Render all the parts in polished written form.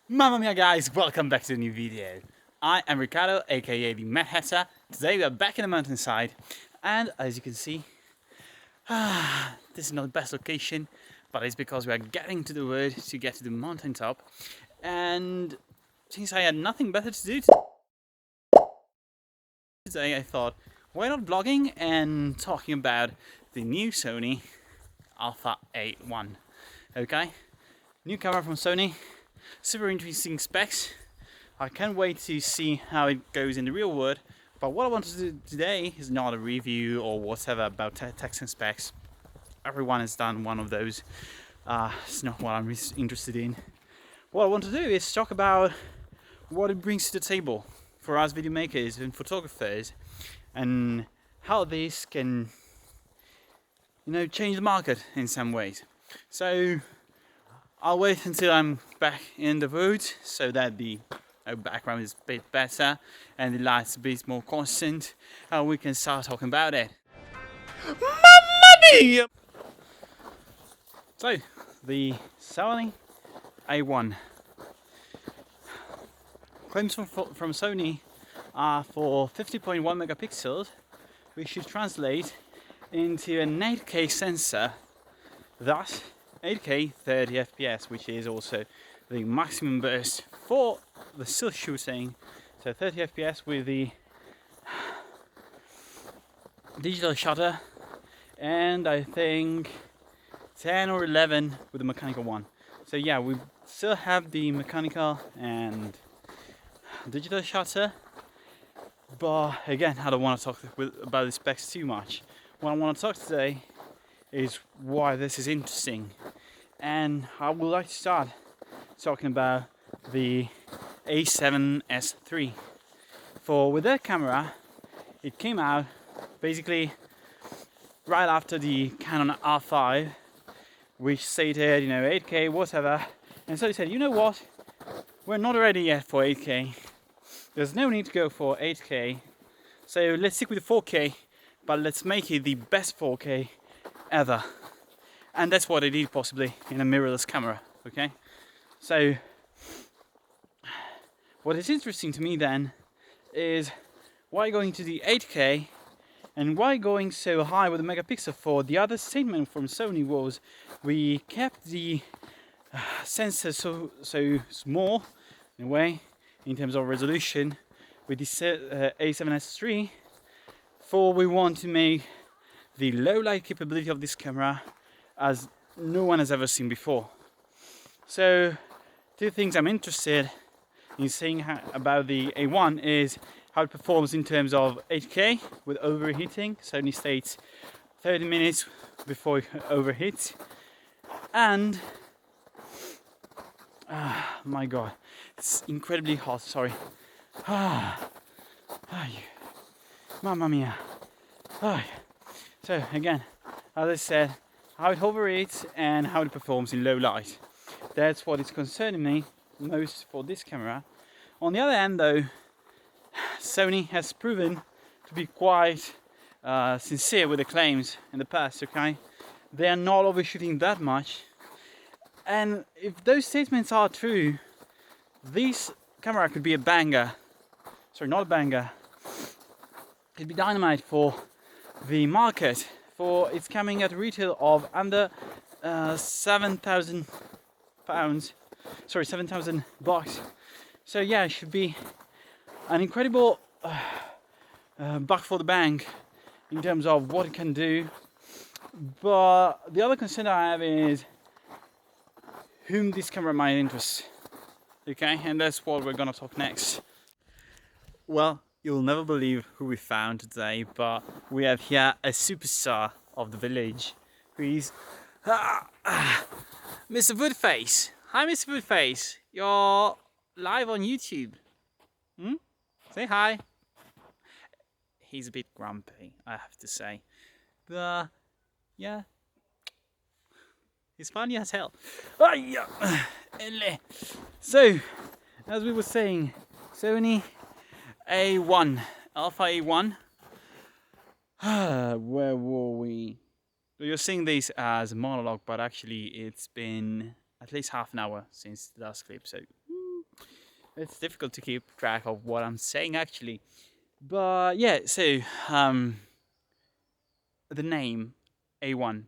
Mamma mia guys, welcome back to a new video. I am Riccardo, aka the Mad Hatter. Today we are back in the mountainside, and as you can see, this is not the best location, but it's because we are getting to the wood to get to the mountaintop. And since I had nothing better to do today, I thought, why not vlogging and talking about the new Sony Alpha A1. Okay, new camera from Sony, super interesting specs. I can't wait to see how it goes in the real world. But what I want to do today is not a review or whatever about text and specs. Everyone has done one of those. It's not what I'm interested in. What I want to do is talk about what it brings to the table for us video makers and photographers, and how this can, change the market in some ways. So I'll wait until I'm back in the woods so that the background is a bit better and the light's a bit more constant, and we can start talking about it. Mamma mia! So, the Sony A1. Claims from Sony are for 50.1 megapixels, which should translate into an 8K sensor, thus 8K 30 FPS, which is also the maximum burst for the still shooting. So 30 FPS with the digital shutter, and I think 10 or 11 with the mechanical one. So yeah, we still have the mechanical and digital shutter, but again, I don't want to talk about the specs too much. What I want to talk today is why this is interesting, and I would like to start talking about the A7S3. For with that camera, it came out basically right after the Canon R5, which stated 8K whatever, and so they said, you know what, we're not ready yet for 8K. There's no need to go for 8K, so let's stick with the 4K, but let's make it the best 4K ever. And that's what I did, possibly in a mirrorless camera. Okay, so what is interesting to me then is why going to the 8K and why going so high with the megapixel. For the other statement from Sony was we kept the sensor so small in a way in terms of resolution with the A7S3, for we want to make the low light capability of this camera as no one has ever seen before. So two things I'm interested in saying about the A1 is how it performs in terms of 8K with overheating. Sony states 30 minutes before it overheats, and my god, it's incredibly hot, sorry. Mamma mia. So again, as I said, how it overheats and how it performs in low light. That's what is concerning me most for this camera. On the other hand though, Sony has proven to be quite sincere with the claims in the past, okay? They are not overshooting that much. And if those statements are true, this camera could be a banger. Sorry, not a banger. It could be dynamite for the market. For it's coming at a retail of under 7,000 pounds. Sorry, 7,000 bucks. So yeah, it should be an incredible buck for the bank in terms of what it can do. But the other concern I have is whom this camera might interest. Okay, and that's what we're gonna talk next. Well, you'll never believe who we found today, but we have here a superstar of the village, who is Mr. Woodface. Hi, Mr. Woodface. You're live on YouTube. Say hi. He's a bit grumpy, I have to say, but yeah, he's funny as hell. So, as we were saying, Sony A1, Alpha A1. Where were we? So you're seeing this as a monologue, but actually it's been at least half an hour since the last clip, so it's difficult to keep track of what I'm saying actually. But yeah, so the name A1.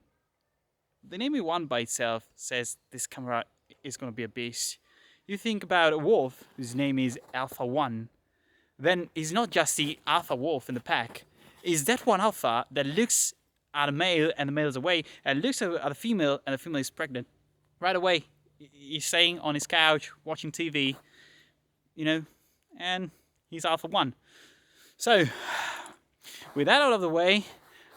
The name A1 by itself says this camera is going to be a beast. You think about a wolf whose name is Alpha 1, then it's not just the alpha wolf in the pack. It's that one alpha that looks at a male and the male is away, and looks at a female and the female is pregnant. Right away, he's staying on his couch, watching TV, you know, and he's Alpha 1. So, with that out of the way,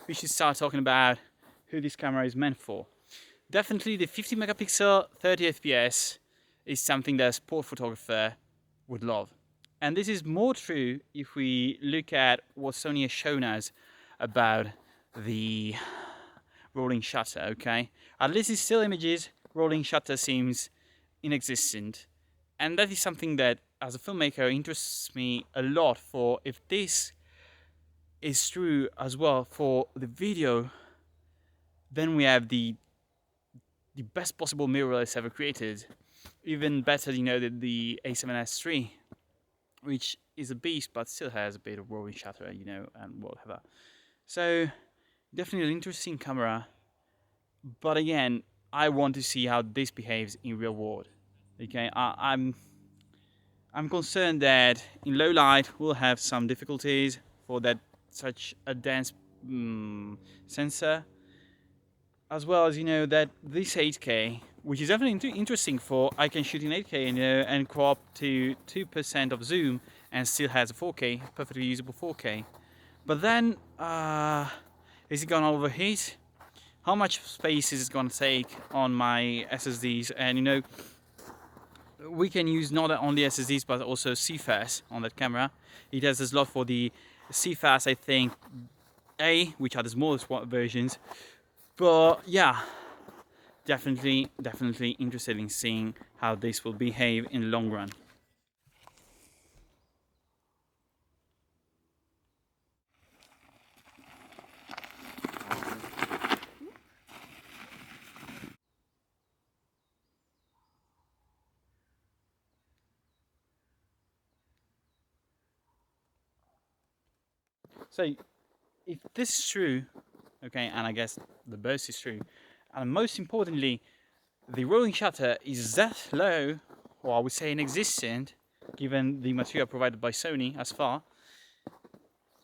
we should start talking about who this camera is meant for. Definitely the 50 megapixel 30 fps is something that a sport photographer would love. And this is more true if we look at what Sony has shown us about the rolling shutter, okay? At least in still images, rolling shutter seems inexistent. And that is something that, as a filmmaker, interests me a lot for if this is true as well for the video, then we have the best possible mirrorless ever created. Even better, you know, than the A7S III, which is a beast but still has a bit of rolling shutter, you know, and whatever. So definitely an interesting camera, but again, I want to see how this behaves in real world. Okay, I'm concerned that in low light we'll have some difficulties for that such a dense sensor, as well as, you know, that this 8K, which is definitely interesting for, I can shoot in 8K, you know, and crop to 2% of zoom and still has a 4K, perfectly usable 4K. But then, is it gonna overheat? How much space is it gonna take on my SSDs? And, you know, we can use not only SSDs but also CFast on that camera. It has a slot for the CFast, I think, A, which are the smallest versions. But yeah, definitely interested in seeing how this will behave in the long run. So if this is true, okay, and I guess the burst is true, and most importantly, the rolling shutter is that low, or I would say inexistent, given the material provided by Sony as far,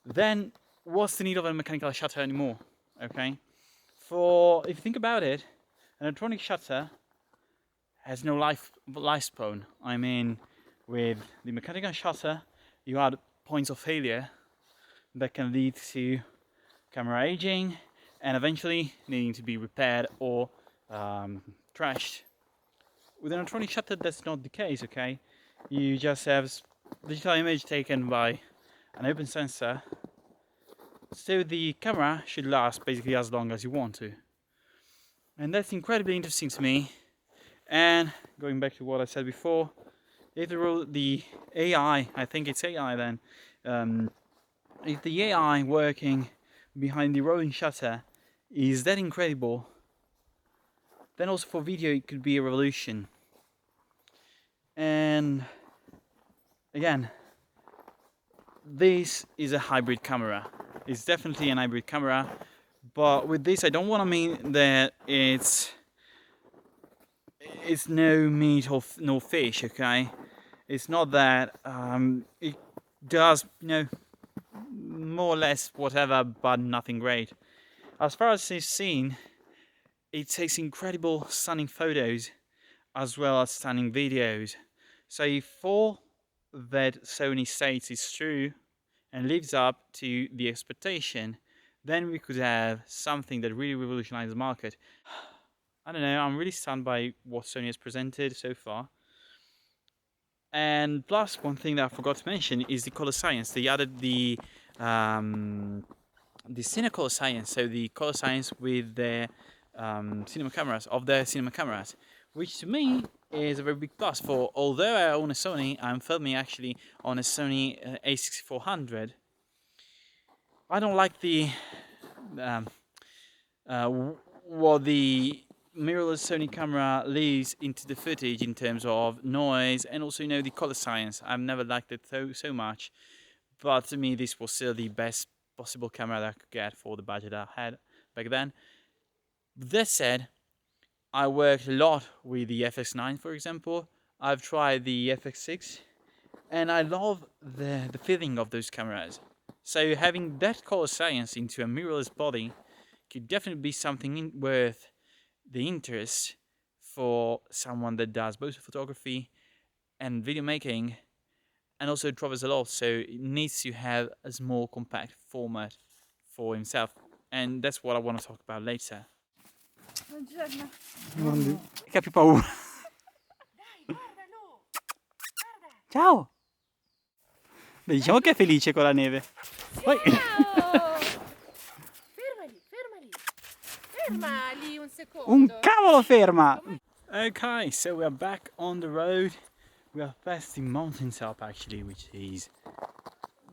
then what's the need of a mechanical shutter anymore? Okay, for if you think about it, an electronic shutter has no lifespan. I mean, with the mechanical shutter, you add points of failure that can lead to camera aging and eventually needing to be repaired or trashed. With an electronic shutter, that's not the case, okay? You just have digital image taken by an open sensor, so the camera should last basically as long as you want to. And that's incredibly interesting to me. And going back to what I said before, if the AI, I think it's AI then, if the AI working behind the rolling shutter is that incredible, then also for video it could be a revolution. And again, this is a hybrid camera. It's definitely an hybrid camera, but with this I don't want to mean that it's no meat or no fish, okay? It's not that. It does, you know, more or less whatever, but nothing great. As far as it's seen, it takes incredible stunning photos as well as stunning videos. So if all that Sony states is true and lives up to the expectation, then we could have something that really revolutionizes the market. I don't know, I'm really stunned by what Sony has presented so far. And plus, one thing that I forgot to mention is the color science. They added the Cine color science, so the color science with their cinema cameras, which to me is a very big plus. For although I own a Sony, I'm filming actually on a Sony a6400. I don't like the what the mirrorless Sony camera leads into the footage in terms of noise and also, you know, the color science. I've never liked it so much, but to me this was still the best possible camera that I could get for the budget I had back then. That said, I worked a lot with the FX9, for example. I've tried the FX6 and I love the feeling of those cameras. So having that color science into a mirrorless body could definitely be something worth the interest for someone that does both photography and video making, and also travels a lot, so it needs to have a small compact format for himself, and that's what I want to talk about later. Buongiorno. Che ha più paura. Dai, guardalo! Guarda! Ciao! Beh, diciamo che è felice con la neve. Poi... Ciao! Fermali un secondo. Un cavolo ferma! Okay, so we are back on the road. We are past the mountain top actually, which is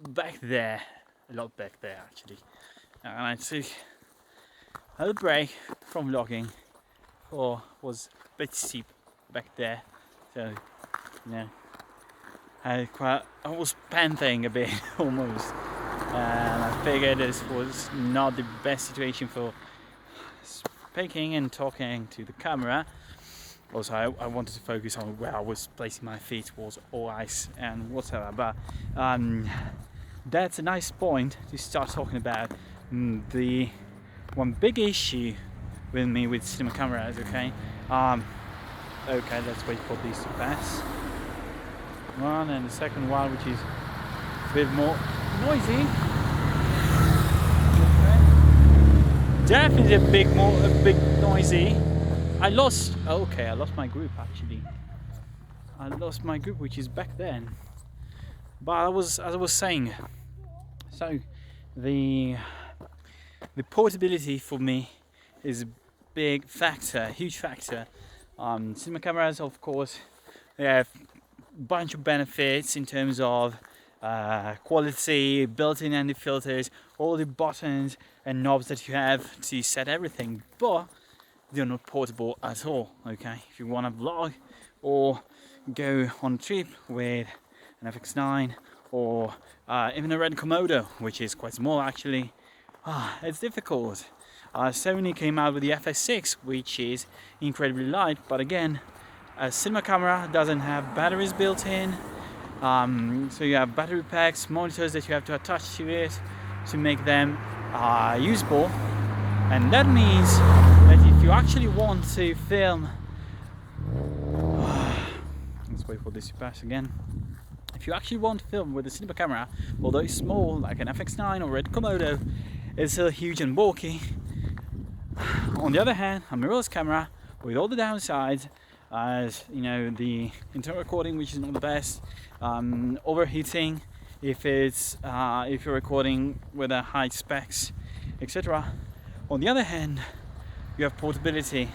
back there, a lot back there actually. And I took a little break from vlogging, for was a bit steep back there, so you know, I was panting a bit almost, and I figured this was not the best situation for speaking and talking to the camera. Also, I wanted to focus on where I was placing my feet was all ice and whatever, but that's a nice point to start talking about the one big issue with me with cinema cameras, okay? Okay, let's wait for these to pass. One and the second one, which is a bit more noisy. Okay. Definitely a big noisy. I lost my group actually. I lost my group, which is back then. But as I was saying, so the portability for me is a big factor, huge factor. Cinema cameras, of course, they have a bunch of benefits in terms of quality, built-in anti-filters, all the buttons and knobs that you have to set everything, but they're not portable at all. Okay, if you want to vlog or go on a trip with an FX9 or even a red Komodo, which is quite small actually, it's difficult. Sony came out with the FS6, which is incredibly light, but again, a cinema camera doesn't have batteries built in, so you have battery packs, monitors that you have to attach to it to make them usable, and that means that if you actually want to film, let's wait for this to pass again. If you actually want to film with a cinema camera, although it's small, like an FX9 or Red Komodo, it's still huge and bulky. On the other hand, a mirrorless camera with all the downsides, as you know, the internal recording, which is not the best, overheating if you're recording with a high specs, etc. On the other hand, you have portability.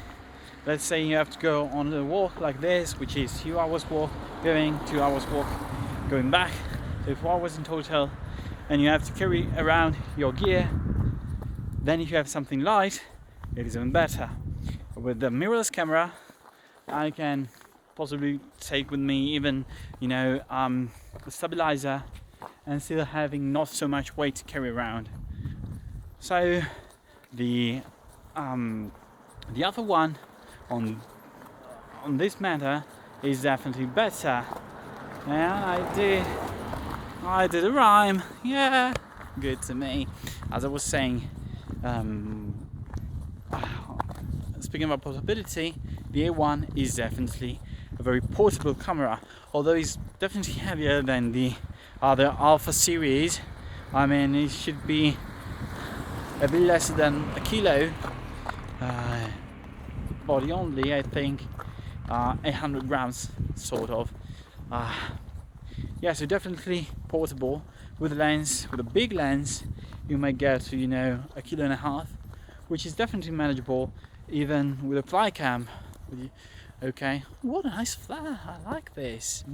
Let's say you have to go on a walk like this, which is 2 hours walk going, 2 hours walk going back, so 4 hours in total, and you have to carry around your gear. Then if you have something light, it is even better. With the mirrorless camera, I can possibly take with me even, you know, a stabilizer and still having not so much weight to carry around. So the other one on this matter is definitely better. Yeah, I did a rhyme. Yeah, good to me. As I was saying, speaking about portability, the A1 is definitely a very portable camera, although it's definitely heavier than the other Alpha series. I mean, it should be a bit less than a kilo, body only, I think 800 grams sort of. Yeah, so definitely portable. With a lens, with a big lens, you might get to, you know, 1.5 kilos, which is definitely manageable even with a fly cam. Okay, what a nice flare, I like this.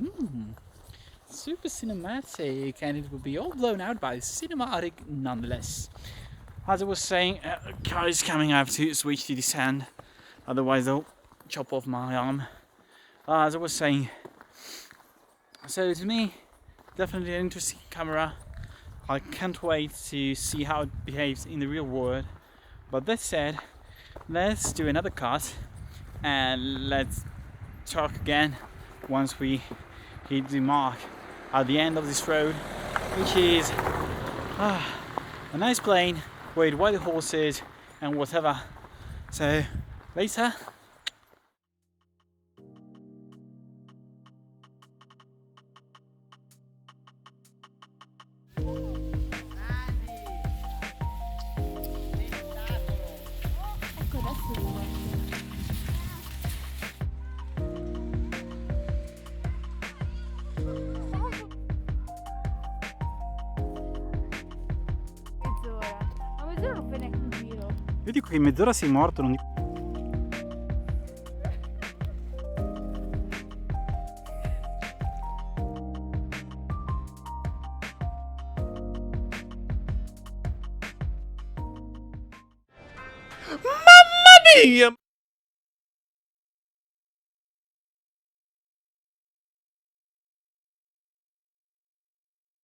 Super cinematic, and it will be all blown out by cinematic nonetheless. As I was saying, car is coming. I have to switch to descend. otherwise they'll chop off my arm. As I was saying, so to me, definitely an interesting camera. I can't wait to see how it behaves in the real world. But that said, let's do another cut and let's talk again once we hit the mark at the end of this road, which is a nice plain with wild horses and whatever. So later. Ecco, adesso lo guardo. Mezz'ora. Ma mezz'ora non fai neanche un giro. Io dico che in mezz'ora sei morto, non dico. Mamma mia!